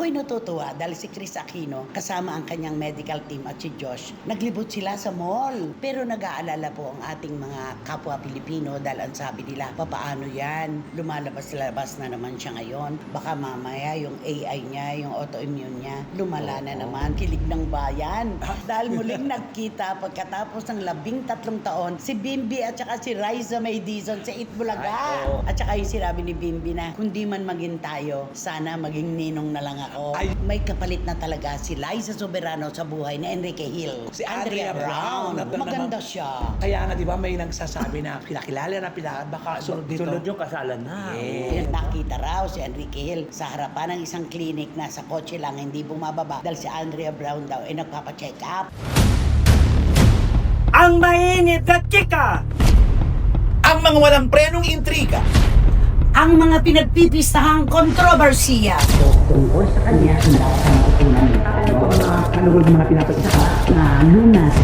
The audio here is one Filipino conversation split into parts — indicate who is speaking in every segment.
Speaker 1: Ako'y natutuwa dahil si Chris Aquino kasama ang kanyang medical team at si Josh, naglibot sila sa mall. Pero nag-aalala po ang ating mga kapwa Pilipino dahil ang sabi nila, papaano yan? Lumalabas-labas na naman siya ngayon. Baka mamaya yung AI niya, yung autoimmune niya, lumala na naman. Kilig ng bayan. Dahil muling nagkita pagkatapos ng 13 taon, si Bimbi at saka si Riza May Dizon sa Itbulaga. At saka yung sinabi ni Bimbi na, kung di man maging tayo, sana maging ninong na lang ako. May kapalit na talaga si Liza Soberano sa buhay na Enrique Hill.
Speaker 2: Si Andrea Brown.
Speaker 1: Maganda siya.
Speaker 2: Kaya nga, di ba, may nagsasabi na pinakilala na baka sunod dito.
Speaker 3: Sunod yung kasalan na.
Speaker 2: Yeah.
Speaker 1: Nakita raw si Enrique Hill sa harapan ng isang clinic na sa kotse lang hindi bumababa dahil si Andrea Brown daw ay nagpapacheck up.
Speaker 3: Ang mainit na chika!
Speaker 2: Ang mga walang prenong intriga.
Speaker 1: Ang mga pinagpipistahang kontrobersiya.
Speaker 4: Tungkol sa kanya, ano mga pinapagsa na lunas.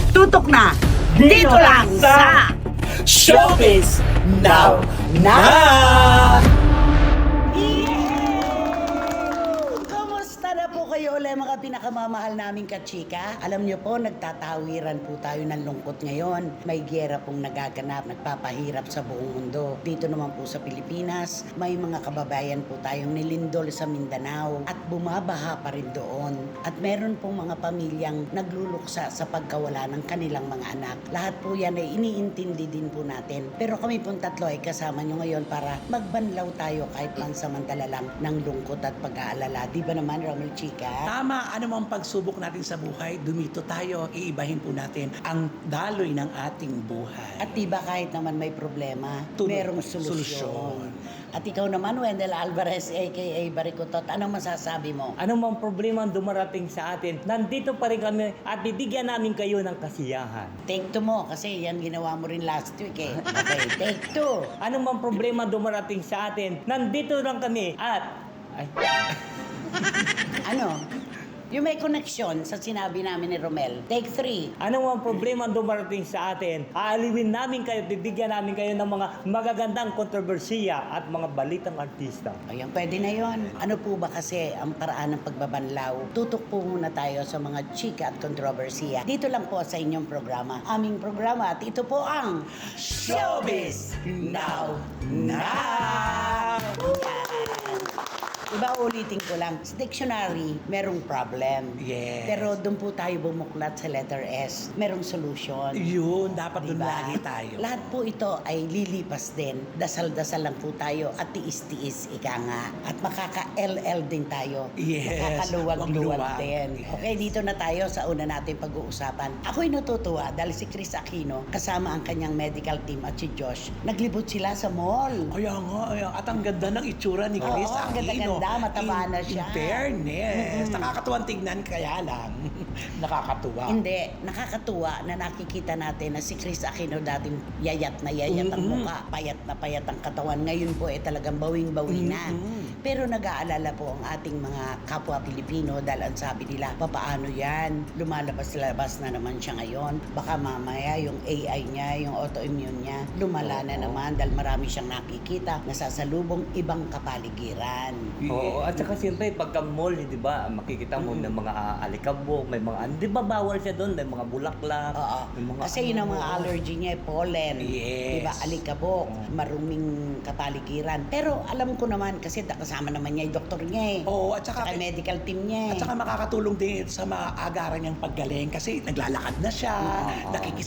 Speaker 1: Tutok na dito lang sa
Speaker 2: Showbiz Now!
Speaker 1: Kumusta na po kayo ulit mga pinakamamahal naming kachika? Alam niyo po, nagtatawiran po tayo ng lungkot ngayon. May giyera pong nagaganap, nagpapahirap sa buong mundo. Dito naman po sa Pilipinas, may mga kababayan po tayong nilindol sa Mindanao at bumabaha pa rin doon. At meron pong mga pamilyang nagluluksa sa pagkawala ng kanilang mga anak. Lahat po yan ay iniintindi din po natin. Pero kami pong tatlo ay kasama nyo ngayon para magbanlaw tayo kahit pansamantala lang ng lungkot at pag-aalala. Di ba naman, Romel Chika?
Speaker 2: Tama, ano mang pagsubok natin sa buhay, dumito tayo, iibahin po natin ang daloy ng ating buhay.
Speaker 1: At diba kahit naman may problema,
Speaker 2: Tulog.
Speaker 1: merong solusyon. At ikaw naman, Wendell Alvarez, a.k.a. Barikotot, anong masasabi mo?
Speaker 3: Ano mang problema ang dumarating sa atin, nandito pa rin kami at bibigyan namin kayo ng kasiyahan.
Speaker 1: Take two mo, kasi yan ginawa mo rin last week eh. Okay, take two.
Speaker 3: Ano mang problema dumarating sa atin, nandito lang kami at... Ay,
Speaker 1: Ano? Yung may connection sa sinabi namin ni Romel. Take three.
Speaker 3: ano mang problema dumarating sa atin, aaliwin namin kayo, bibigyan namin kayo ng mga magagandang kontrobersiya at mga balitang artista.
Speaker 1: Ayan, pwede na yon. Ano po ba kasi ang paraan ng pagbabanlaw? Tutok po muna tayo sa mga chika at kontrobersiya. Dito lang po sa inyong programa. Aming programa at ito po ang
Speaker 2: Showbiz Now!
Speaker 1: Iba ulitin ko lang, sa dictionary, merong problem.
Speaker 2: Yes.
Speaker 1: Pero doon po tayo bumuklat sa letter S. Merong solution.
Speaker 2: Yun, dapat doon
Speaker 1: Diba?
Speaker 2: lagi tayo.
Speaker 1: Lahat po ito ay lilipas din. Dasal-dasal lang po tayo at tiis-tiis, ika nga. At makaka-LL din tayo.
Speaker 2: Yes,
Speaker 1: Makakaluwag-luwag
Speaker 2: wag-luwag.
Speaker 1: din.
Speaker 2: Yes.
Speaker 1: Okay, dito na tayo sa una natin pag-uusapan. Ako'y natutuwa dahil si Chris Aquino kasama ang kanyang medical team at si Josh, naglibot sila sa mall.
Speaker 2: Kaya nga, at ang ganda ng itsura ni Chris
Speaker 1: Oo, ang
Speaker 2: Aquino.
Speaker 1: ganda-ganda, mataba na siya.
Speaker 2: In fairness, nakakatuwang tignan kaya lang. Nakakatuwa.
Speaker 1: Hindi, nakakatuwa na nakikita natin na si Chris Aquino dating yayat na yayat ang mukha, payat na payat ang katawan. Ngayon po ay talagang bawing-bawi na. Pero nag-aalala po ang ating mga kapwa Pilipino dahil ang sabi nila, papaano yan? Lumalabas-labas na naman siya ngayon. Baka mamaya yung AI niya, yung autoimmune niya, lumala na naman dahil marami siyang nakikita na sasalubong ibang kapaligiran.
Speaker 3: Oo, at saka siyempre pagka mall, di ba, makikita mo ng mga alikabok, may mga, di ba bawal siya doon, may mga bulaklak,
Speaker 1: Oo.
Speaker 3: may mga
Speaker 1: Kasi yun ang mga allergy niya, pollen.
Speaker 2: Yes.
Speaker 1: Diba? Alikabok, maruming kapaligiran. Pero alam ko naman, kasi kasama naman niya yung doktor niya eh.
Speaker 2: Oo, at saka,
Speaker 1: Saka medical team niya eh.
Speaker 2: at saka makakatulong din ito sa mga agaran niyang paggaling kasi naglalakad na siya,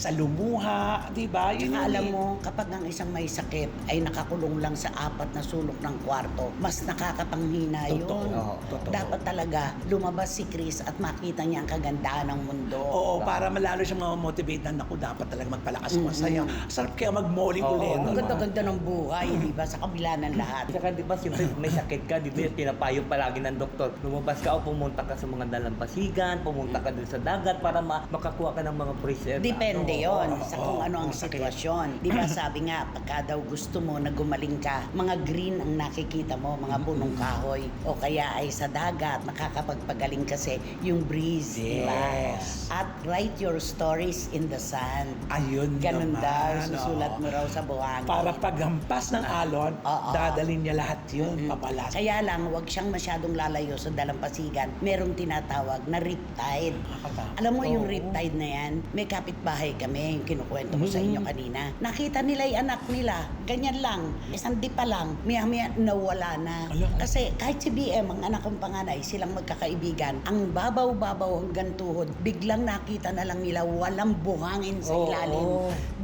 Speaker 2: nakikisalumuha, di ba? Yun
Speaker 1: Saka
Speaker 2: yun
Speaker 1: alam
Speaker 2: eh.
Speaker 1: mo, kapag ang isang may sakit ay nakakulong lang sa 4 na sulok ng kwarto, mas nakakapanghina yun.
Speaker 2: Totoo. Totoo.
Speaker 1: Dapat talaga lumabas si Chris at makita niya ang kagandahan ng mundo.
Speaker 2: Oo, para malalo siyang ma-motivate na naku, dapat talaga magpalakas mo sa'yo. Sarap kaya mag-malling
Speaker 3: Oo,
Speaker 2: ulit.
Speaker 1: Ang
Speaker 2: ano?
Speaker 1: ganda-ganda ng buhay, di ba? Sa kabila ng lahat.
Speaker 3: Saka di ba siyempre may sakit ka, di ba pinapayo palagi ng doktor. Lumabas ka o pumunta ka sa mga dalampasigan, pumunta ka dun sa dagat para makakuha ka ng mga preserve.
Speaker 1: Depende yon sa
Speaker 2: oo,
Speaker 1: kung ano ang
Speaker 2: sakit.
Speaker 1: sitwasyon. Di ba sabi nga, pagka daw gusto mo na gumaling ka, mga green ang nakikita mo, mga punong kahoy, o kaya tayo sa dagat, nakakapagpagaling kasi yung breeze, di ba?
Speaker 2: Yes.
Speaker 1: At write your stories in the sand.
Speaker 2: Ayun
Speaker 1: Ganun
Speaker 2: naman.
Speaker 1: daw, susulat
Speaker 2: oo.
Speaker 1: mo raw sa buhangin.
Speaker 2: Para paghampas ng alon,
Speaker 1: Oo.
Speaker 2: dadalhin niya lahat yun, papalas.
Speaker 1: Kaya lang, wag siyang masyadong lalayo sa dalampasigan. Merong tinatawag na riptide.
Speaker 2: Nakakatakot.
Speaker 1: Alam mo yung
Speaker 3: Oo.
Speaker 1: riptide na yan, may kapitbahay kami, yung kinukwento ko sa inyo kanina. Nakita nila yung anak nila, ganyan lang, isang di pa lang, maya-maya nawala na.
Speaker 2: Ala.
Speaker 1: Kasi kahit si BM, ang anak kong panganay, silang magkakaibigan, ang babaw-babaw hanggang tuhod, biglang nakita na lang nila walang buhangin sa
Speaker 3: Oo.
Speaker 1: ilalim.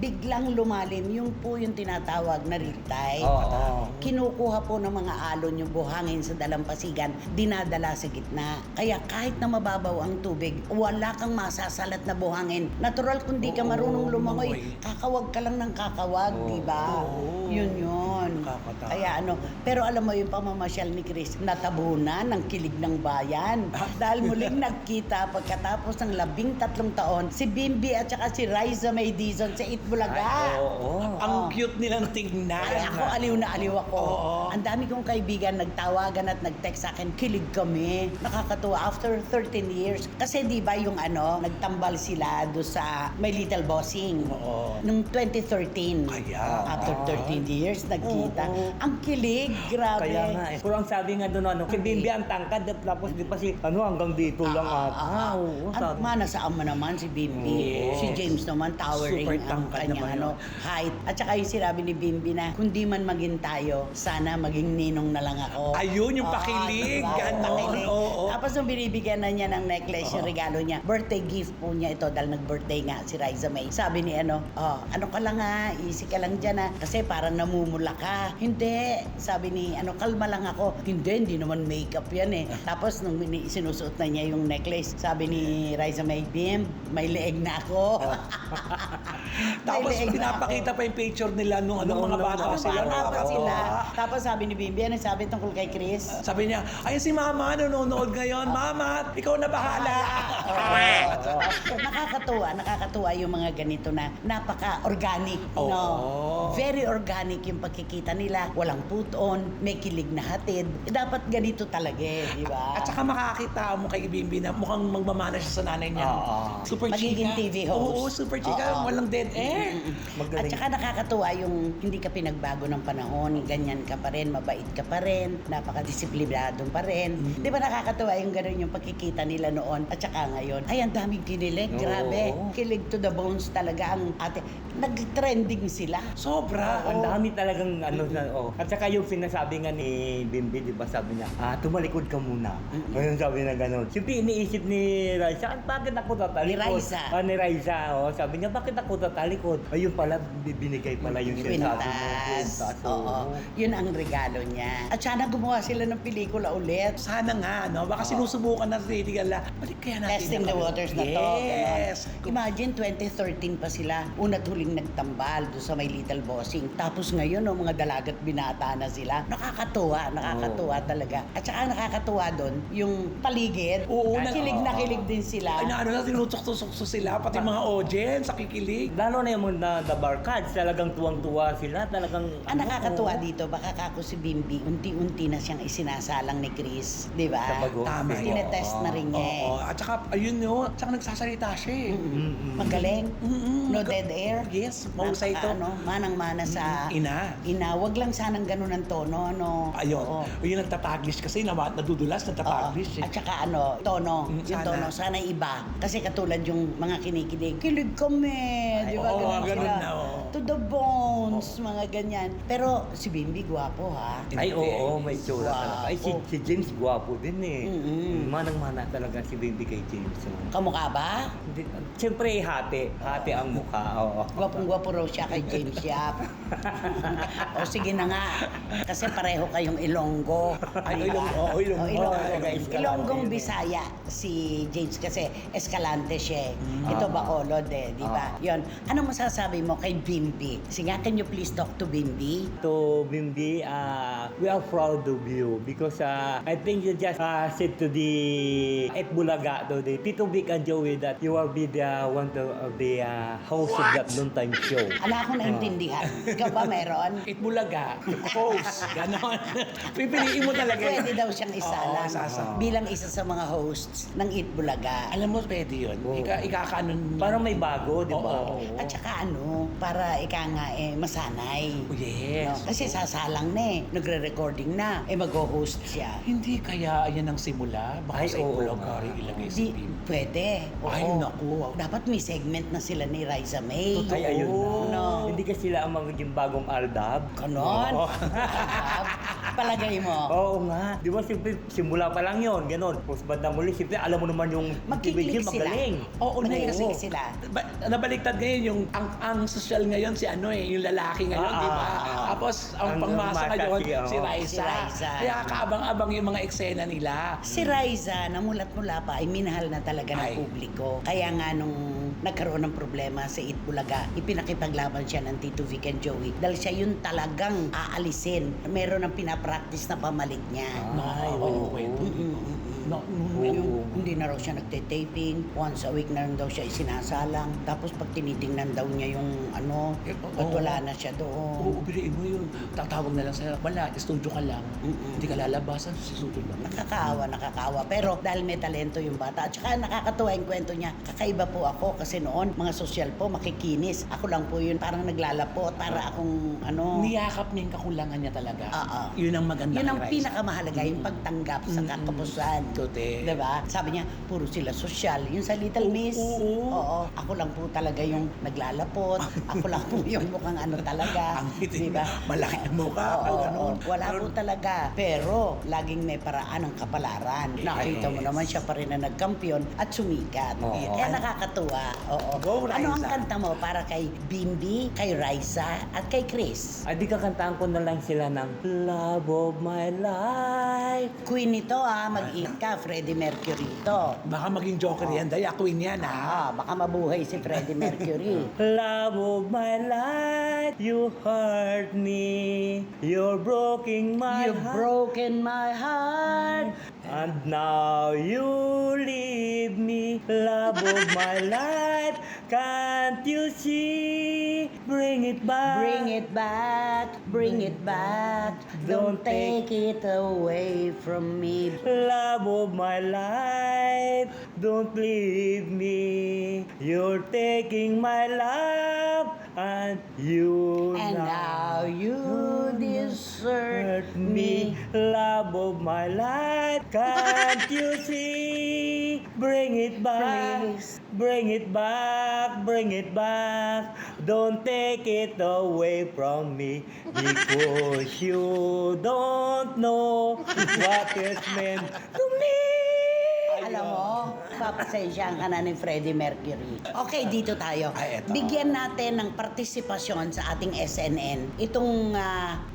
Speaker 1: Biglang lumalim, yung po yung tinatawag na riptide.
Speaker 3: Oo.
Speaker 1: Kinukuha po ng mga alon yung buhangin sa dalampasigan, dinadala sa gitna. Kaya kahit na mababaw ang tubig, wala kang masasalat na buhangin. Natural kung di ka
Speaker 2: Oo,
Speaker 1: marunong lumangoy,
Speaker 2: lumangoy.
Speaker 1: kakawag ka lang ng kakawag,
Speaker 3: Oo.
Speaker 1: di ba?
Speaker 2: Oo.
Speaker 1: Yun.
Speaker 2: Nakakatakot.
Speaker 1: Kaya pero alam mo yung pamamasyal ni Chris, natabunan ng kilig ng bayan. Dahil muling nagkita pagkatapos ng 13 taon, si Bimbi at saka si Riza May Dizon sa Itbulaga.
Speaker 3: Ay, oo.
Speaker 2: Ang cute nilang tignan.
Speaker 1: Ay, ako, aliw na aliw ako.
Speaker 2: Oo.
Speaker 1: Ang dami kong kaibigan nagtawagan at nag-text sa akin, kilig kami. Nakakatuwa after 13 years. Kasi di ba yung nagtambal sila do sa My Little Bossing.
Speaker 2: Oo.
Speaker 1: Nung 2013.
Speaker 2: Kaya.
Speaker 1: After 13 years, nagkita.
Speaker 2: Oo.
Speaker 1: Ang kilig, grabe.
Speaker 3: Kaya nga eh. Pero ang sabi nga doon, si Bimbi ang tangkad, tapos di pa si, hanggang dito lang ata. Oo,
Speaker 1: At
Speaker 3: sabi.
Speaker 1: mana sa ama naman si Bimbi.
Speaker 2: Yes.
Speaker 1: Si James naman towering
Speaker 2: Super
Speaker 1: ang
Speaker 2: tangkad
Speaker 1: kanyang
Speaker 2: naman
Speaker 1: height. At saka yung sinabi ni Bimbi na kung di man maging tayo, sana maging ninong na lang ako.
Speaker 2: Ayun, yung
Speaker 1: Oo,
Speaker 2: pakilig.
Speaker 1: diba?
Speaker 2: Ganon.
Speaker 1: Pakilig.
Speaker 2: Oo.
Speaker 1: Tapos nung binibigyan na niya ng necklace, yung regalo niya, birthday gift po niya ito dahil nag-birthday nga si Riza May. Sabi ni ano ka lang ha, easy ka lang dyan ha, kasi parang namumula ka. Hindi, sabi ni kalma lang ako. Hindi naman makeup yan eh. Tapos nung sinusuot na niya yung necklace, sabi ni Riza May, Bim, may leeg na ako.
Speaker 2: Tapos
Speaker 1: May leeg na
Speaker 2: pinapakita pa yung picture nila nung mga bata
Speaker 1: ako.
Speaker 2: sila.
Speaker 1: Bata pa
Speaker 2: Oo.
Speaker 1: sila. Tapos sabi ni Bimbi, ano sabi tungkol kay Chris?
Speaker 2: Sabi niya, ayun si Mama, nanonood ngayon. Mama, ikaw na bahala.
Speaker 1: Nakakatuwa yung mga ganito na napaka-organic,
Speaker 2: Oo.
Speaker 1: no? Very organic yung pagkikita nila. Walang put-on, may kilig na hatid. Dapat ganito talaga di ba?
Speaker 2: At saka makakita mo kay Bimbi na mukhang magmamana siya sa nanay niya.
Speaker 3: Oo.
Speaker 2: Super
Speaker 1: Magiging
Speaker 2: chika.
Speaker 1: TV host.
Speaker 2: Oo, super chika.
Speaker 1: Oo.
Speaker 2: Walang dead air.
Speaker 1: At
Speaker 3: Magaling.
Speaker 1: saka nakakatuwa yung hindi ka pinagbago ng panahon, ganyan ka pa rin, mabait ka pa rin, napakadisiplinado pa rin. Di ba nakakatuwa yung gano'n yung pagkikita nila noon at saka ngayon? Ay, ang daming kinilig,
Speaker 3: Oo.
Speaker 1: grabe. Kilig to the bones talaga ang ate. Nag-trending sila.
Speaker 2: Sobra.
Speaker 3: Ang dami talagang At saka yung sinasabi nga ni Bimbi, di ba sabi niya, tumalikod ka muna. Ngayon sabi na gano'n. Siyempre iniisip ni Raisa, bakit ako tatalikod?
Speaker 1: Ni Raisa.
Speaker 3: Ni Raisa, sabi niya, bakit ako tatalikod? Ayun pala, binigay pala yung sinasabi mo.
Speaker 1: Kwintas.
Speaker 3: Kwintas,
Speaker 1: Oo. Yun ang regalo niya. At sana gumawa sila ng pelikula ulit.
Speaker 2: Sana nga, no? Baka sinusubukan na sa Titigala. Balik kaya natin.
Speaker 1: Testing the waters na to.
Speaker 2: Yes.
Speaker 1: Ganon. Imagine, 2013 pa sila. Una't huling nagtambal doon sa My Little Bossing. Tapos ngayon, mga dalagat binata na sila. Nakakatuwa talaga. At saka nakakatuwa doon, yung paligid.
Speaker 2: Oo,
Speaker 1: kilig na kilig din sila.
Speaker 2: Ay, na tinutok-tusok sila, pati mga audience, nakikilig.
Speaker 3: Lalo na yung mga the bar cards, talagang tuwang-tuwa sila, talagang...
Speaker 1: Ang nakakatuwa dito, baka kako si Bimbi, unti-unti na siyang isinasalang ni Chris. Di ba?
Speaker 3: Sa bago.
Speaker 2: Tama yun.
Speaker 1: Tinetest na rin niya eh.
Speaker 2: Oo. At saka, ayun yun. At saka nagsasalita siya eh.
Speaker 1: Magaling. No
Speaker 2: Mag-
Speaker 1: dead air.
Speaker 2: Yes, mahusay ito.
Speaker 1: Manang-mana sa
Speaker 2: Ina.
Speaker 1: wag lang sanang ganun ang tono, no?
Speaker 2: Ayun.
Speaker 1: Oo.
Speaker 2: Yun ang tataglish kasi nadudulas,
Speaker 1: Oo.
Speaker 2: natataglish eh.
Speaker 1: At saka tono. Yung
Speaker 2: Sana.
Speaker 1: tono, sana iba. Kasi katulad yung mga kinikilig, kilig kami. Di ba?
Speaker 2: oo,
Speaker 1: Ganun
Speaker 2: ganun
Speaker 1: sila.
Speaker 2: na, oo.
Speaker 1: To the bones, mga ganyan. Pero si Bimbi, gwapo ha.
Speaker 3: Ay, oo, may tsura
Speaker 1: Wow.
Speaker 3: talaga. Ay, si James guwapo din eh.
Speaker 1: Mm-mm.
Speaker 3: Manang-mana talaga si Baby kay James.
Speaker 1: Kamukha ba?
Speaker 3: Siyempre, hati ang mukha. Oo.
Speaker 1: Gwapong-gwapo raw siya kay James Yap. O sige na nga. Kasi pareho kayong Ilonggo.
Speaker 2: Ay, Ilonggo.
Speaker 1: Ilonggo. Ilonggong Bisaya si James kasi Escalante siya. Ito Bacolod di ba? Yun. Ano masasabi mo kay Bimbi? Bimbi. Sige, can you please talk to Bimbi?
Speaker 3: To Bimbi, we are proud of you because I think you just said to the at Bulaga, to the Tito Vic and Joey that you will be the one of the host of that noontime show.
Speaker 1: Ala ko naintindihan. Ikaw ba meron?
Speaker 2: Itbulaga, host, ganon. Pipiliin mo talaga.
Speaker 1: Pwede daw siyang
Speaker 2: Oo,
Speaker 1: isalang
Speaker 2: sasa.
Speaker 1: bilang isa sa mga hosts ng Eat Bulaga.
Speaker 2: Alam mo, pwede yun.
Speaker 3: Oo.
Speaker 2: Ikakanon.
Speaker 3: Parang may bago, di ba?
Speaker 2: Oo.
Speaker 1: At saka para nga masanay.
Speaker 2: Oh, yes.
Speaker 1: No? Kasi sasalang na nagre-recording na, mag-host siya.
Speaker 2: Hindi kaya yan ang simula? Baka
Speaker 3: Ay,
Speaker 2: sa
Speaker 3: oo
Speaker 2: Itbulaga
Speaker 3: nga.
Speaker 2: ilagay sa
Speaker 1: Di,
Speaker 2: Bim.
Speaker 1: pwede.
Speaker 2: Ay,
Speaker 1: Oo.
Speaker 2: naku.
Speaker 1: Dapat may segment na sila ni Riza May.
Speaker 2: Totoo.
Speaker 3: Ay, ayun na.
Speaker 1: Ano?
Speaker 3: Hindi ka sila ang magiging bagong Aldab.
Speaker 1: Ganon.
Speaker 3: Oo.
Speaker 1: Palagay mo.
Speaker 3: Oo nga. Di ba, siyempre, simula pa lang yun. Ganon. Tapos bandang muli, siyempre, alam mo naman yung
Speaker 1: Magkiklik
Speaker 3: individual,
Speaker 1: sila.
Speaker 3: magaling.
Speaker 2: Oo,
Speaker 1: Magkiklik
Speaker 2: oo.
Speaker 1: sila.
Speaker 2: Nabaliktad ngayon yung ang social ngayon si yung lalaki ngayon, di ba? Tapos ang
Speaker 3: Ang
Speaker 2: pangmasa
Speaker 3: masa
Speaker 2: ngayon
Speaker 1: Si
Speaker 2: si Raisa.
Speaker 1: Raisa.
Speaker 2: Kaya kaabang-abang yung mga eksena nila.
Speaker 1: Si Riza, na mulat-mula pa, ay minahal na talaga ng
Speaker 2: Ay.
Speaker 1: publiko. Kaya nga nung nagkaroon ng problema sa Eat Bulaga, ipinakipaglaban siya ng Tito Vic and Joey. Dahil siya yun talagang aalisin. Meron ng pinapractice na pamalit niya.
Speaker 3: Ay,
Speaker 2: oo.
Speaker 3: oo.
Speaker 2: No,
Speaker 3: Oo.
Speaker 1: Hindi na raw siya nagte-taping. Once a week na lang daw siya isinasalang. Tapos pag tinitingnan daw niya yung ba't wala na siya doon.
Speaker 2: Oo, biliin mo yun. Tatawag na lang sa'yo. Wala, studio ka lang.
Speaker 1: Mm-mm.
Speaker 2: Hindi ka lalabas, sa studio lang.
Speaker 1: Nakakaawa. Pero dahil may talento yung bata. At saka nakakatuwa yung kwento niya. Kakaiba po ako kasi noon, mga sosyal po, makikinis. Ako lang po yun, parang naglalapot. Para akong
Speaker 2: Niyakap niya yung kakulangan niya talaga.
Speaker 1: Oo.
Speaker 2: Yun ang maganda
Speaker 1: Yun ang
Speaker 2: kay Raisa.
Speaker 1: pinakamahalaga, yung pagtanggap sa
Speaker 2: Mm-mm.
Speaker 1: katapusan.
Speaker 2: Tote.
Speaker 1: Diba? Sabi niya, puro sila sosyal. Yung sa Little Miss,
Speaker 2: oo.
Speaker 1: ako lang po talaga yung naglalapot. Ako lang po yung mukhang talaga.
Speaker 2: Ang ngiti
Speaker 1: diba?
Speaker 2: malaki ang mukha.
Speaker 1: Oo,
Speaker 2: ganon.
Speaker 1: wala po talaga. Pero, laging may paraan ng kapalaran. Nakita mo
Speaker 2: Yes.
Speaker 1: naman siya pa rin na nagkampiyon at sumikat.
Speaker 3: Oo.
Speaker 1: Kaya nakakatuwa. Oo.
Speaker 2: Go,
Speaker 1: Ano ang
Speaker 2: Raisa.
Speaker 1: kanta mo para kay Bimbi, kay Raisa, at kay Chris?
Speaker 3: Ay, di kakantaan ko na lang sila ng Love of My Life.
Speaker 1: Queen ito mag-eat ka, Freddie Mercury ito.
Speaker 2: Baka maging joker yan. Daya queen yan, ha?
Speaker 1: Baka mabuhay si Freddie Mercury.
Speaker 3: Love of my life, you hurt me. You're broken my
Speaker 1: You've
Speaker 3: heart.
Speaker 1: broken my heart.
Speaker 3: And now you leave me, love of my life. Can't you see? Bring it back.
Speaker 1: Bring it back, bring it back. Don't take it away from me.
Speaker 3: Love of my life, don't leave me. You're taking my love, and you
Speaker 1: And now you desert me.
Speaker 3: Love of my life, can't you see? Bring it back,
Speaker 1: Please.
Speaker 3: bring it back, bring it back. Don't take it away from me because you don't know what it meant to me.
Speaker 1: Alam mo, papasensyahan ka na ni Freddie Mercury. Okay, dito tayo.
Speaker 2: Ay, eto.
Speaker 1: Bigyan natin ng partisipasyon sa ating SNN. Itong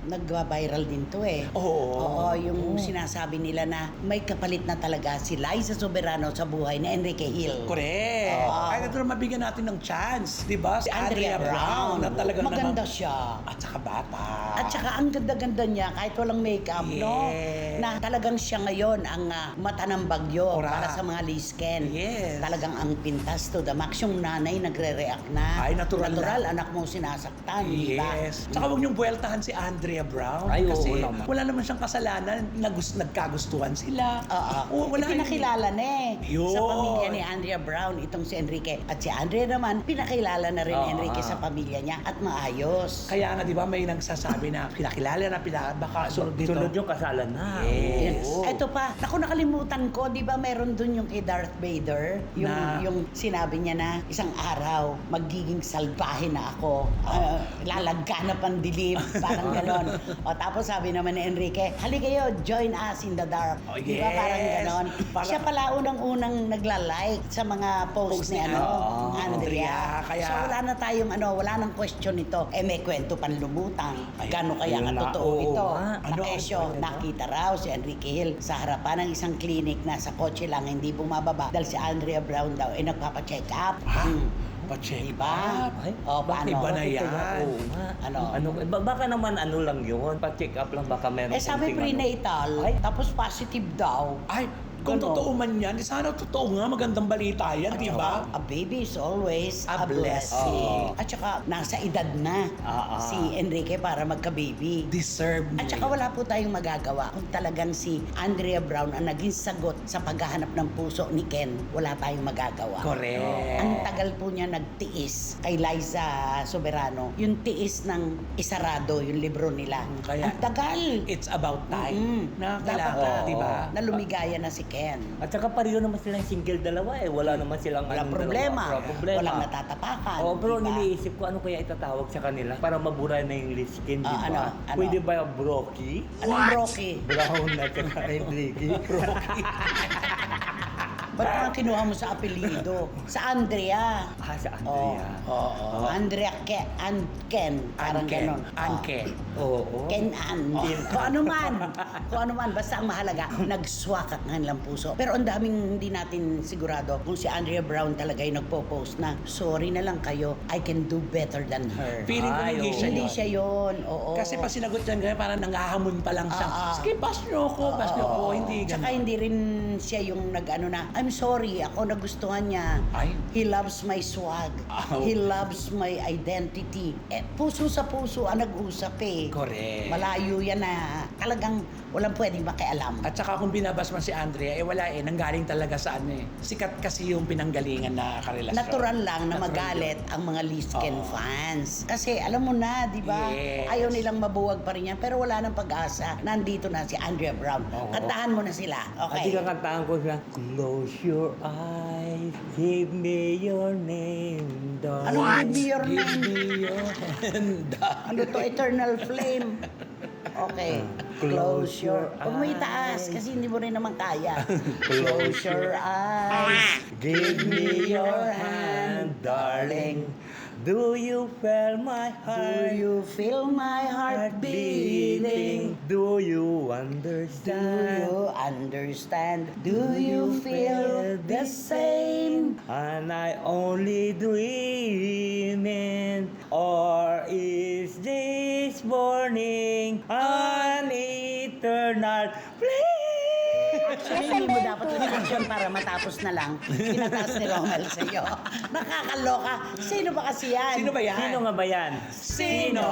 Speaker 1: nag-viral din to Oo, yung sinasabi nila na may kapalit na talaga si Liza Soberano sa buhay ni Enrique Hill.
Speaker 2: Correct.
Speaker 1: Oo.
Speaker 2: Kaya ito mabigyan natin ng chance. Di ba? Si Andrea Brown. Na talagang
Speaker 1: Maganda
Speaker 2: naman-
Speaker 1: siya.
Speaker 2: At saka bata.
Speaker 1: At saka ang ganda-ganda niya kahit walang makeup, no?
Speaker 2: Yes.
Speaker 1: Na talagang siya ngayon ang mata ng bagyo
Speaker 2: Correct.
Speaker 1: para sa mga Lisken.
Speaker 2: Yes.
Speaker 1: Talagang ang pintas to the max. Yung nanay nagre-react na.
Speaker 2: Ay, natural na.
Speaker 1: anak mo sinasaktan, di ba?
Speaker 2: Yes. Tsaka huwag niyong buweltahan si Andrea Brown.
Speaker 3: Ay, oo
Speaker 2: kasi
Speaker 3: naman.
Speaker 2: wala naman siyang kasalanan. Nagkagustuhan sila.
Speaker 1: Oo.
Speaker 2: Wala
Speaker 1: Pinakilala na
Speaker 2: Yun.
Speaker 1: sa pamilya ni Andrea Brown itong si Enrique. At si Andrea naman, pinakilala na rin ni
Speaker 3: Oo.
Speaker 1: Enrique sa pamilya niya at maayos.
Speaker 2: Kaya nga, di ba, may nagsasabi na pinakilala na baka sunod dito.
Speaker 3: Sunod yung kasalan na.
Speaker 2: Yes.
Speaker 3: Oo.
Speaker 1: Ito pa, naku nakalimutan ko, di ba meron dun yung kay Darth Vader? Yung sinabi niya na isang araw, magiging salbahe na ako. Lalagganap ang dilim, parang ganon. O tapos sabi naman ni Enrique, halika kayo, join us in the dark.
Speaker 2: Oh,
Speaker 1: Di ba parang
Speaker 2: yes.
Speaker 1: ganon? Siya pala unang-unang nagla-like sa mga post ni
Speaker 2: Oo,
Speaker 1: Andrea.
Speaker 2: kaya-
Speaker 1: So wala na tayong wala nang question ito. May kwento panlumutang.
Speaker 2: Ay,
Speaker 1: Gano'n kaya
Speaker 3: yun na,
Speaker 1: katotoo
Speaker 3: oo
Speaker 1: ito?
Speaker 3: nga.
Speaker 1: Nakesyo, nakita raw si Enrique Hill sa harapan ng isang clinic na sa kotse lang hindi bumababa dahil si Andrea Brown daw ay nagpapacheck up.
Speaker 2: magpa-check
Speaker 1: Diba?
Speaker 2: up.
Speaker 3: Ay,
Speaker 1: O, paano?
Speaker 2: Iba na
Speaker 3: Bakit
Speaker 2: yan.
Speaker 3: kaya? Oo nga.
Speaker 1: Ano?
Speaker 3: Baka naman ano lang yun, pa-check up lang baka meron.
Speaker 1: Sabi
Speaker 3: konting
Speaker 1: prenatal,
Speaker 3: Ay.
Speaker 1: tapos positive daw.
Speaker 2: Ay, kung
Speaker 1: Ano?
Speaker 2: totoo man yan, sana totoo nga, magandang balita yan, di ba?
Speaker 1: A baby is always
Speaker 2: A
Speaker 1: a blessing.
Speaker 3: blessing.
Speaker 1: At saka, nasa edad na si Enrique para magka-baby.
Speaker 2: Deserve
Speaker 1: At
Speaker 2: niya
Speaker 1: saka
Speaker 2: yun.
Speaker 1: wala po tayong magagawa kung talagang si Andrea Brown ang naging sagot sa paghahanap ng puso ni Ken. Wala tayong magagawa.
Speaker 2: Correct.
Speaker 1: Ang tagal po niya nagtiis kay Liza Soberano. Yung tiis ng Isarado, yung libro nila.
Speaker 2: Kaya-
Speaker 1: ang tagal.
Speaker 2: It's about time na
Speaker 1: Dapat
Speaker 2: kailangan, di ba?
Speaker 1: na lumigaya na si Ken.
Speaker 3: At saka pareho naman silang single dalawa eh. Wala naman silang
Speaker 1: Walang
Speaker 3: anong
Speaker 1: problema.
Speaker 3: dalawa. Walang problema.
Speaker 1: Walang natatapakan.
Speaker 3: Oo, pero
Speaker 1: diba?
Speaker 3: niliisip ko ano kaya itatawag sa kanila para mabura na yung skin, di ba?
Speaker 1: Ano?
Speaker 3: Pwede ba Brocky?
Speaker 1: Anong Rocky?
Speaker 3: Brown na saka Enrique. Brocky.
Speaker 1: Ba't parang kinuha mo sa apelido? Sa Andrea.
Speaker 3: Ah, sa Andrea.
Speaker 2: Oo.
Speaker 1: Andrea Ken. Parang
Speaker 2: Anken.
Speaker 1: ganon.
Speaker 2: Anken.
Speaker 3: Oo.
Speaker 1: Ken Ann. Kung ano man. Kung ano man. Basta ang mahalaga, nagswak ang kanilang puso. Pero ang daming hindi natin sigurado kung si Andrea Brown talaga yung nagpo-post na, sorry na lang kayo, I can do better than her.
Speaker 2: Feeling ko
Speaker 3: Ay,
Speaker 2: hindi
Speaker 3: oo.
Speaker 2: siya
Speaker 1: Hindi
Speaker 2: yun.
Speaker 1: siya yun. Oo.
Speaker 2: Kasi pa sinagot niya ganyan, parang nangahamon pa lang siya.
Speaker 1: Ah, ah.
Speaker 2: Sige, pass niyo ako, pass niyo ako. Hindi
Speaker 1: Tsaka
Speaker 2: ganun.
Speaker 1: hindi rin siya yung nag-ano na, I'm sorry, ako nagustuhan niya.
Speaker 2: Ay.
Speaker 1: He loves my swag.
Speaker 2: Oh.
Speaker 1: He loves my identity. Puso sa puso ang nag-usap eh.
Speaker 2: Correct.
Speaker 1: Malayo yan na talagang walang pwedeng makialam.
Speaker 2: At saka kung binabas man si Andrea, wala eh, nanggaling talaga sa ano eh. Sikat kasi yung pinanggalingan na karelasyon.
Speaker 1: Natural lang na
Speaker 2: Natural
Speaker 1: magalit
Speaker 2: yun.
Speaker 1: ang mga Lisken
Speaker 2: Oo.
Speaker 1: fans. Kasi alam mo na, di ba?
Speaker 2: Yes.
Speaker 1: Ayaw nilang mabuwag pa rin yan. Pero wala nang pag-asa. Nandito na si Andrea Brown.
Speaker 3: Oo.
Speaker 1: Kantahan mo na sila.
Speaker 3: At
Speaker 1: Okay.
Speaker 3: kakantahan ko siya, close your eyes, give me your name, darling.
Speaker 1: Anong give me your
Speaker 2: Give
Speaker 1: name?
Speaker 2: me your hand.
Speaker 1: Ano to? Eternal flame. Okay. Close your... Huwag mo itaas kasi hindi mo rin naman kaya. Close your eyes.
Speaker 3: Give me your hand, darling. Do you feel my
Speaker 1: Do
Speaker 3: heart?
Speaker 1: you feel my heart beating?
Speaker 3: Do you
Speaker 1: Do
Speaker 3: understand?
Speaker 1: you understand? Do you feel the same?
Speaker 3: And I only dreaming, or is this morning an eternal flame?
Speaker 1: Actually, hindi mo dapat invitation para matapos na lang. Pinataas ni Romel sa iyo. Nakakaloka. Sino ba kasi yan?
Speaker 2: Sino ba yan?
Speaker 3: Sino nga ba yan?
Speaker 2: Sino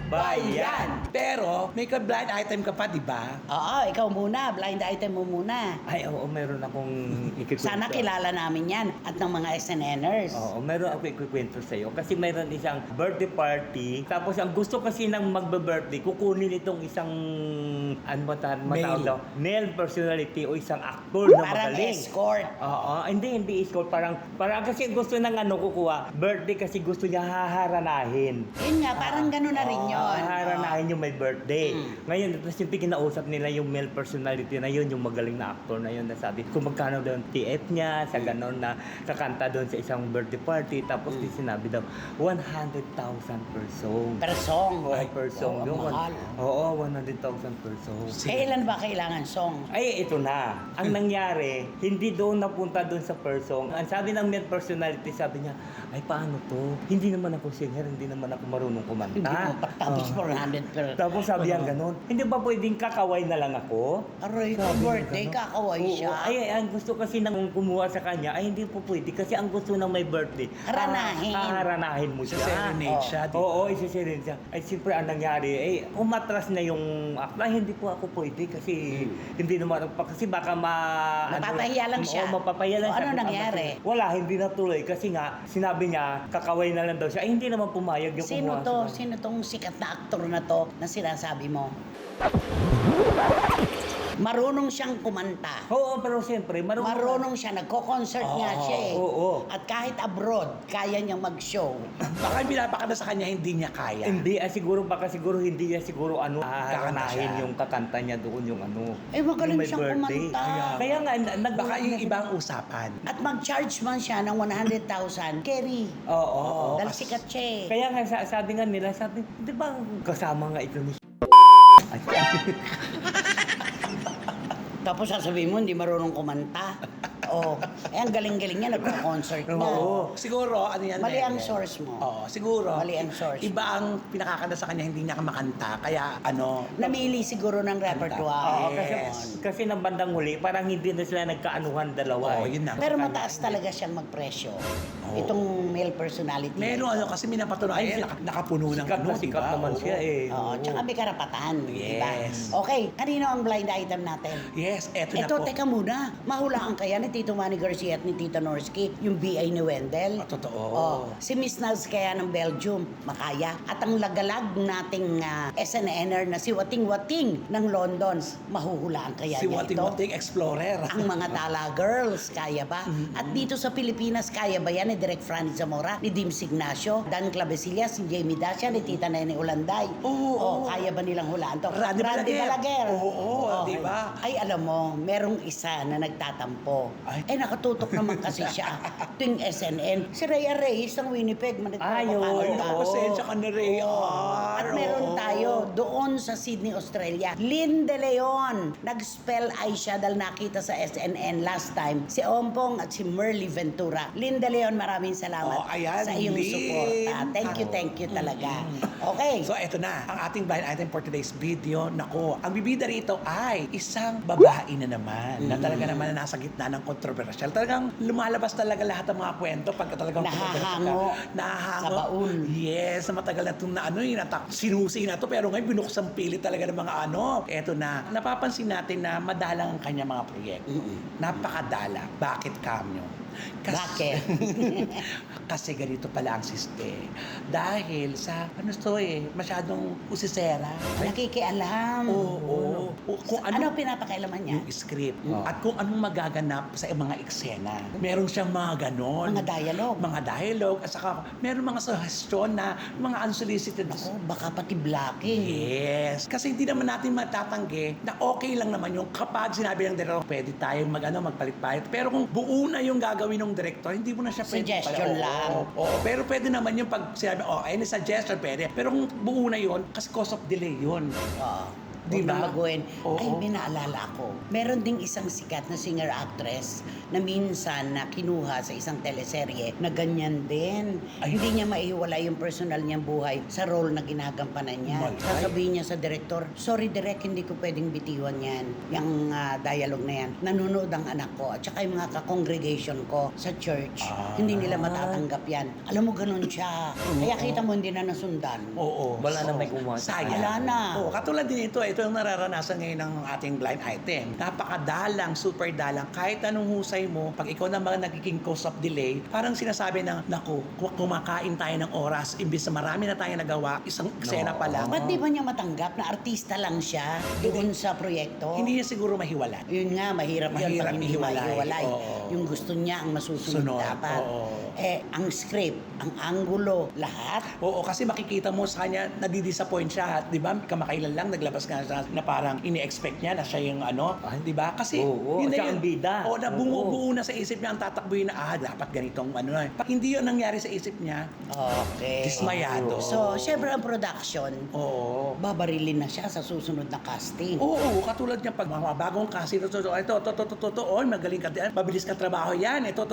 Speaker 3: ba yan?
Speaker 2: Pero, may ka-blind item ka pa, di ba?
Speaker 1: Oo, ikaw muna. Blind item mo muna.
Speaker 3: Ay, oo, meron akong ikikwento.
Speaker 1: Sana kilala namin yan at ng mga SNNers.
Speaker 3: Oo, meron ako ikikwento sa'yo. Kasi meron isang birthday party. Tapos ang gusto kasi ng magbe-birthday, kukunin itong isang ano ba
Speaker 2: Male.
Speaker 3: daw? Male personality o isang actor na
Speaker 1: Parang
Speaker 3: magaling.
Speaker 1: escort.
Speaker 3: Oo, hindi escort. Parang kasi gusto ng ano kukuha. Birthday kasi gusto niya haharanahin.
Speaker 1: Yun nga, parang gano'n na rin yun.
Speaker 3: Haharanahin yung may birthday.
Speaker 1: Mm.
Speaker 3: Ngayon, tapos yung kinausap nila yung male personality na yun, yung magaling na actor na yun, nasabi kung magkano daw yung TF niya, sa gano'n na kakanta doon sa isang birthday party. Tapos di sinabi daw, 100,000 per song.
Speaker 1: Per song.
Speaker 3: Ay, per song.
Speaker 1: ang
Speaker 3: Yung
Speaker 1: mahal.
Speaker 3: Oo, 100,000 per song.
Speaker 1: Kailan ba kailangan song?
Speaker 3: Ay, ito na. Ang nangyari, hindi doon napunta doon sa person. Ang sabi ng male personality, sabi niya, ay paano to? Hindi naman ako singer, hindi naman ako marunong kumanta.
Speaker 1: Hindi mo tapos
Speaker 3: Oo.
Speaker 1: 400 per...
Speaker 3: Tapos sabi niya ganun, hindi ba pwedeng kakaway na lang ako?
Speaker 1: Aroy,
Speaker 3: Sabi
Speaker 1: kung
Speaker 3: niya
Speaker 1: birthday,
Speaker 3: ganun.
Speaker 1: kakaway
Speaker 3: Oo,
Speaker 1: siya.
Speaker 3: Ay, ang gusto kasi nang kumuha sa kanya, ay hindi po pwede. Kasi ang gusto ng may birthday,
Speaker 1: Haranahin.
Speaker 3: haranahin mo siya.
Speaker 2: Serenade siya, di ba?
Speaker 3: Oo, isa-serenade siya. Ay, siyempre, ang nangyari, umatras na yung akla. Hindi po ako pwede kasi hindi naman, kasi baka
Speaker 1: Mapapahiya lang siya.
Speaker 3: Oo, mapapahiya lang
Speaker 1: O,
Speaker 3: siya.
Speaker 1: ano nangyari?
Speaker 3: Wala, hindi natuloy. Kasi nga, sinabi niya, kakaway na lang daw siya. Ay, hindi naman pumayag yung
Speaker 1: Sino
Speaker 3: kumuha
Speaker 1: to?
Speaker 3: sa-
Speaker 1: Sino tong sikat na aktor na to na sinasabi mo? Marunong siyang kumanta.
Speaker 3: Oo, pero siyempre,
Speaker 1: Marunong siya, nagko-concert nga siya eh.
Speaker 3: Oo.
Speaker 1: At kahit abroad, kaya niyang mag-show.
Speaker 2: Baka yung pinapakita sa kanya, hindi niya kaya.
Speaker 3: Hindi, baka siguro hindi niya siguro haharanahin
Speaker 2: siya.
Speaker 3: yung kakanta niya doon yung ano.
Speaker 1: Eh, magaling
Speaker 3: yung may
Speaker 1: siyang
Speaker 3: birthday.
Speaker 1: kumanta.
Speaker 3: Kaya nga,
Speaker 2: Baka yung ibang usapan.
Speaker 1: At mag-charge man siya ng 100,000, carry.
Speaker 3: Oo.
Speaker 1: Dahil sikat siya eh.
Speaker 3: Kaya nga, sabi nga nila, di ba kasama nga ito ni
Speaker 1: Tapos sasabihin mo, hindi marunong kumanta. Oo. Eh, ang galing-galing niya, nagpa-concert na.
Speaker 3: Oo.
Speaker 2: Siguro, ano yan?
Speaker 1: Mali ang
Speaker 2: Mel?
Speaker 1: source mo.
Speaker 2: Oo, siguro.
Speaker 1: Mali ang source.
Speaker 2: Iba ang pinakakanta sa kanya, hindi niya makanta. Kaya, ano,
Speaker 1: Namili siguro ng repertoire.
Speaker 3: Oo,
Speaker 2: Yes.
Speaker 3: kasi ng bandang huli, parang hindi na sila nagkaanuhan dalawa.
Speaker 2: Oo, yun na.
Speaker 1: Pero mataas talaga siyang magpresyo.
Speaker 2: Oo.
Speaker 1: Itong male personality.
Speaker 2: meron ano, kasi may napatunayan, nakapuno ng
Speaker 3: Sikat
Speaker 2: ano,
Speaker 3: na sikat
Speaker 2: diba?
Speaker 3: naman
Speaker 2: Oo.
Speaker 3: siya eh.
Speaker 1: Oo, tsaka may karapatan. Diba?
Speaker 2: Yes.
Speaker 1: Okay, kanino ang blind item natin?
Speaker 2: Yes, eto na
Speaker 1: Ito,
Speaker 2: po.
Speaker 1: teka muna. Mahulaan kaya ni Tito Manny Garcia at ni Tita Norsky, yung BI ni Wendell.
Speaker 2: Totoo.
Speaker 1: Oh, si Miss Nals kaya ng Belgium, makaya. At ang lagalag nating SNNer na si Wating Wating ng London, mahuhulaan kaya
Speaker 2: Si
Speaker 1: niya
Speaker 2: Wating
Speaker 1: ito?
Speaker 2: Wating Explorer.
Speaker 1: Ang mga Tala Girls, kaya ba? At dito sa Pilipinas, kaya ba yan ni Direk Franny Zamora, ni Dims Ignacio, Dan Clavesillas, si Jamie Dacia, ni Tita Nene Ulanday?
Speaker 2: Oo.
Speaker 1: Kaya ba nilang hulaan to?
Speaker 2: Randy Balaguer. Oo, di ba?
Speaker 1: Ay, alam mo, merong isa na nagtatampo.
Speaker 2: Ay.
Speaker 1: Natutok naman kasi siya. Tuwing SNN. Si Rhea Reyes ng Winnipeg.
Speaker 3: Ay, oo.
Speaker 2: Ay, naku, pasensya ka na, Ray.
Speaker 1: At meron tayo doon sa Sydney, Australia. Lynn De Leon. Nag-spell eye siya dahil nakita sa SNN last time. Si Ompong at si Merly Ventura. Lynn De Leon, maraming salamat
Speaker 2: Ayan,
Speaker 1: sa iyong
Speaker 2: Lynn.
Speaker 1: suporta. Thank you talaga. Okay.
Speaker 2: So, eto na. Ang ating blind item for today's video. Nako, ang bibida rito ay isang babae na naman. Na talaga naman na nasa gitna ng kontrobersyal. Talagang lumalabas talaga lahat ng mga kwento pagka talagang
Speaker 1: Nahahango
Speaker 2: Nahahango.
Speaker 1: sa baul.
Speaker 2: Yes, na matagal na itong na ano, sinusi na to. Pero ngayon binuksan pilit talaga ng mga ano. Eto na. Napapansin natin na madalang ang kanya mga proyekto. Napakadala. Bakit kamyo?
Speaker 1: Bakit?
Speaker 2: Kasi ganito pala ang siste. Dahil sa, masyadong usisera.
Speaker 1: Nakikialam.
Speaker 2: Oo. Kung
Speaker 1: Ano pinapakailaman niya?
Speaker 2: yung script. At kung anong magaganap sa mga eksena. Meron siyang mga ganon.
Speaker 1: Mga dialogue.
Speaker 2: Mga dialogue. At saka, meron mga suggestion na mga unsolicited.
Speaker 1: Ako, baka pati blocking.
Speaker 2: Yes. Kasi hindi naman natin matatanggi na okay lang naman yung kapag sinabi ng director, pwede tayong magpalit-palit. Pero kung buo na yung gagawin ng director, hindi mo na siya pwede
Speaker 1: Suggestion lang.
Speaker 2: Oo. Pero pwede naman yung pag sinabi, any suggestion, pwede. Pero kung buo na yun, kasi cause of delay yun.
Speaker 1: Oo.
Speaker 2: Di
Speaker 1: Huwag
Speaker 2: ba?
Speaker 1: na baguhin.
Speaker 2: Oo.
Speaker 1: Ay, may naalala ako. Meron ding isang sikat na singer-actress na minsan na kinuha sa isang teleserye na ganyan din.
Speaker 2: Ay.
Speaker 1: Hindi niya maihiwala yung personal niyang buhay sa role na ginagampanan niya.
Speaker 2: Malay.
Speaker 1: Sasabihin niya sa director, sorry direct, hindi ko pwedeng bitiwan yan. Yung dialogue na yan. Nanonood ang anak ko at saka yung mga ka-congregation ko sa church. Hindi nila matatanggap yan. Alam mo, ganun siya. Kaya kita mo, hindi na nasundan.
Speaker 2: Oo.
Speaker 3: Wala na may gumawa.
Speaker 2: Sayang.
Speaker 1: Wala na.
Speaker 2: Oo, katulad din ito yung nararanasan ngayon ng ating blind item. Napakadalang, super dalang. Kahit anong husay mo, pag ikaw naman nagiging cause of delay, parang sinasabi ng, naku, kumakain tayo ng oras, imbis na marami na tayo nagawa, isang eksena pa lang.
Speaker 1: Ba't di ba niya matanggap na artista lang siya doon sa proyekto?
Speaker 2: Hindi niya siguro mahiwala.
Speaker 1: Yun nga, mahirap yun
Speaker 2: Mahirap
Speaker 1: pag hindi
Speaker 2: ihiwalay.
Speaker 1: maihiwalay.
Speaker 2: Oo.
Speaker 1: Yung gusto niya ang masusunod
Speaker 2: Sunod.
Speaker 1: dapat.
Speaker 2: Oo.
Speaker 1: Ang script, ang angulo, lahat.
Speaker 2: Oo, kasi makikita mo sa kanya, nadidisappoint siya. Di ba? Kamakailan lang, naglabas nga siya na parang ini-expect niya na siya yung ano. Di ba? Kasi
Speaker 3: Oo,
Speaker 2: yun na
Speaker 3: siya
Speaker 2: yun.
Speaker 3: ang bida.
Speaker 2: Oo, na buo na sa isip niya ang tatakbuhin na, dapat ganitong ano. Pag hindi yun nangyari sa isip niya,
Speaker 1: Okay.
Speaker 2: dismayado.
Speaker 1: So, syempre ang production,
Speaker 2: Oo.
Speaker 1: babarilin na siya sa susunod na casting.
Speaker 2: Oo, katulad niya pag mga bagong kasi ito, magaling ka din, mabilis ka trabaho yan, ito,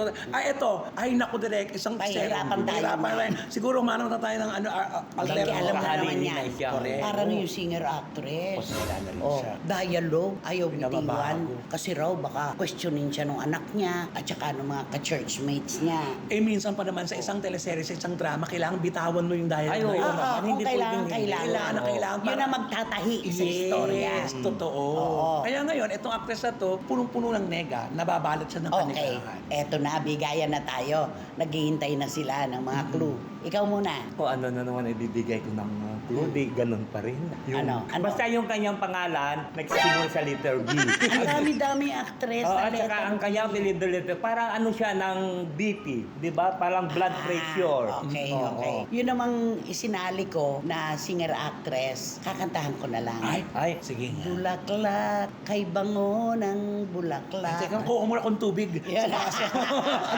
Speaker 2: naku direct, isang
Speaker 1: Pahihirapan tayo.
Speaker 2: Pahihirapan tayo. Siguro manong na tayo ng
Speaker 1: Hindi, alam mo naman
Speaker 3: Kahalili
Speaker 1: yan.
Speaker 3: na siya.
Speaker 2: Correct.
Speaker 1: Para na yung singer-actress.
Speaker 2: Wala na rin siya.
Speaker 1: Dialogue, ayaw bitiwan.
Speaker 2: Pinababago.
Speaker 1: Kasi raw, baka questionin siya ng anak niya at saka ng mga ka-churchmates niya.
Speaker 2: Minsan pa naman sa isang teleserye, sa isang drama, kailangan bitawan mo yung dialogue.
Speaker 3: Ay, oo.
Speaker 2: na yun.
Speaker 3: naman,
Speaker 1: Kung
Speaker 3: hindi
Speaker 1: kailangan,
Speaker 3: pwedeng-
Speaker 1: kailangan.
Speaker 2: Kailangan.
Speaker 1: Yun ang magtatahi sa istorya.
Speaker 2: Yes, totoo.
Speaker 1: Oo.
Speaker 2: Kaya ngayon, itong actress na to, punong-puno ng nega, nababalot siya ng
Speaker 1: Okay,
Speaker 2: kanikahan.
Speaker 1: eto na, bigayan na tayo. Naghihintay na sila ng mga clue. Ikaw muna.
Speaker 3: Kung ano na naman ibibigay ko ng clue, di ganun pa rin.
Speaker 1: Ano?
Speaker 3: Basta yung kanyang pangalan, nagsimula sa letter B.
Speaker 1: Ang dami-dami actress
Speaker 3: Oo,
Speaker 1: na
Speaker 3: at saka ang kanyang letter, parang ano siya ng BP, di ba? Parang blood pressure.
Speaker 1: Okay,
Speaker 3: Oo.
Speaker 1: okay. Yun namang isinali ko na singer-actress, kakantahan ko na lang.
Speaker 3: Ay,
Speaker 2: Sige nga.
Speaker 1: Bulaklak, kay bango ng bulaklak.
Speaker 2: Teka, kuha muna akong tubig.
Speaker 1: Yan.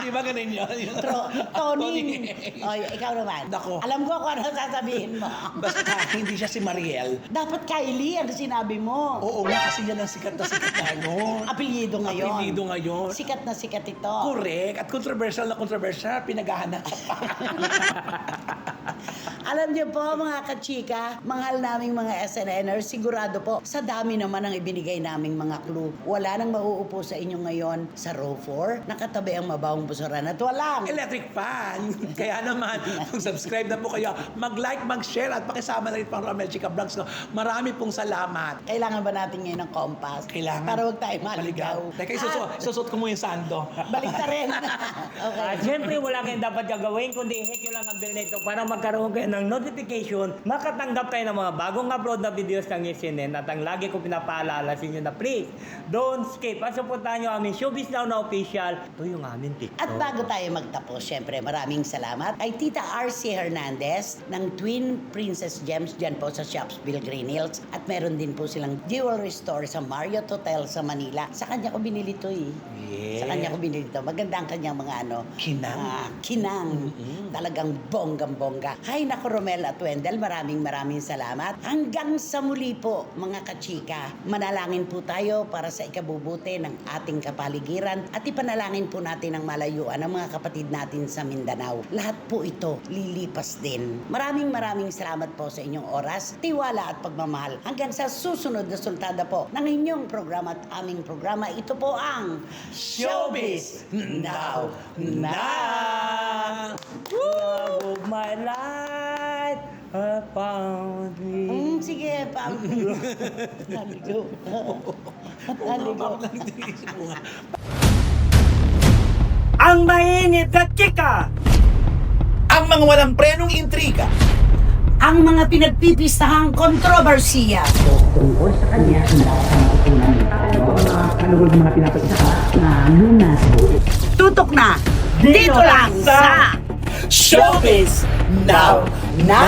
Speaker 2: Di ba ganun yun?
Speaker 1: Toning. Oy, ikaw naman.
Speaker 2: Nako.
Speaker 1: Alam ko kung ano sasabihin mo.
Speaker 2: Basta hindi siya si Mariel.
Speaker 1: Dapat Kylie ang sinabi mo.
Speaker 2: Oo nga, kasi yan ang sikat na ngayon.
Speaker 1: Apelyido ngayon.
Speaker 2: Apelyido ngayon.
Speaker 1: Sikat na sikat ito.
Speaker 2: Correct. At controversial na controversial, pinaghahanap pa.
Speaker 1: Alam niyo po mga kachika, mahal naming mga SNNers, sigurado po, sa dami naman ang ibinigay naming mga clue. Wala nang mauupo sa inyo ngayon sa row 4, nakatabi ang mabawang busuran at walang.
Speaker 2: Electric fan. Kaya naman, kung subscribe na po kayo, mag-like, mag-share at pakisama na rin pang Romel Chica Vlogs. No? Marami pong salamat.
Speaker 1: Kailangan ba natin ngayon ng kompas?
Speaker 2: Kailangan.
Speaker 1: Para huwag tayo maligaw.
Speaker 2: Teka, isusot ko mo yung sando.
Speaker 1: Balik na rin. Okay.
Speaker 3: Siyempre, wala kayong dapat gagawin kundi hit nyo lang ang bell nito para magkaroon kayo ng notification, makatanggap kayo ng mga bagong upload na videos ng SNN at ang lagi ko pinapaalala sa inyo na please, don't skip. At supportahan nyo aming Showbiz Now na official. Ito yung aming TikTok.
Speaker 1: At bago tayo magtapos, syempre maraming salamat kay Tita RC Hernandez ng Twin Princess Gems dyan po sa Shopsville, Green Hills. At meron din po silang jewelry store sa Marriott Hotel sa Manila. Sa kanya ko binili to eh.
Speaker 2: Yeah.
Speaker 1: Sa kanya ko binili to. Maganda ang kanyang mga
Speaker 2: Kinang.
Speaker 1: kinang. Talagang bonggang-bongga. Hay nako Romel at Wendell, maraming salamat. Hanggang sa muli po mga kachika. Manalangin po tayo para sa ikabubuti ng ating kapaligiran at ipanalangin po natin ang malayuan ng mga kapatid natin sa Mindanao. Lahat po ito lilipas din. Maraming salamat po sa inyong oras, tiwala at pagmamahal. Hanggang sa susunod na sultada po ng inyong programa at aming programa. Ito po ang Showbiz Now Na!
Speaker 3: Love of my life, I found me.
Speaker 1: Sige, pam. Naligo. Naligo.
Speaker 3: Ang mainit na chika!
Speaker 2: Ang mga walang prenong intriga.
Speaker 1: Ang mga pinagpipistahang kontrobersiya.
Speaker 4: Tungkol sa kanya na matutunan nito. Kaluwag mga pinapagsaka na lunas.
Speaker 1: Tutok na dito lang sa
Speaker 2: Showbiz Now Na!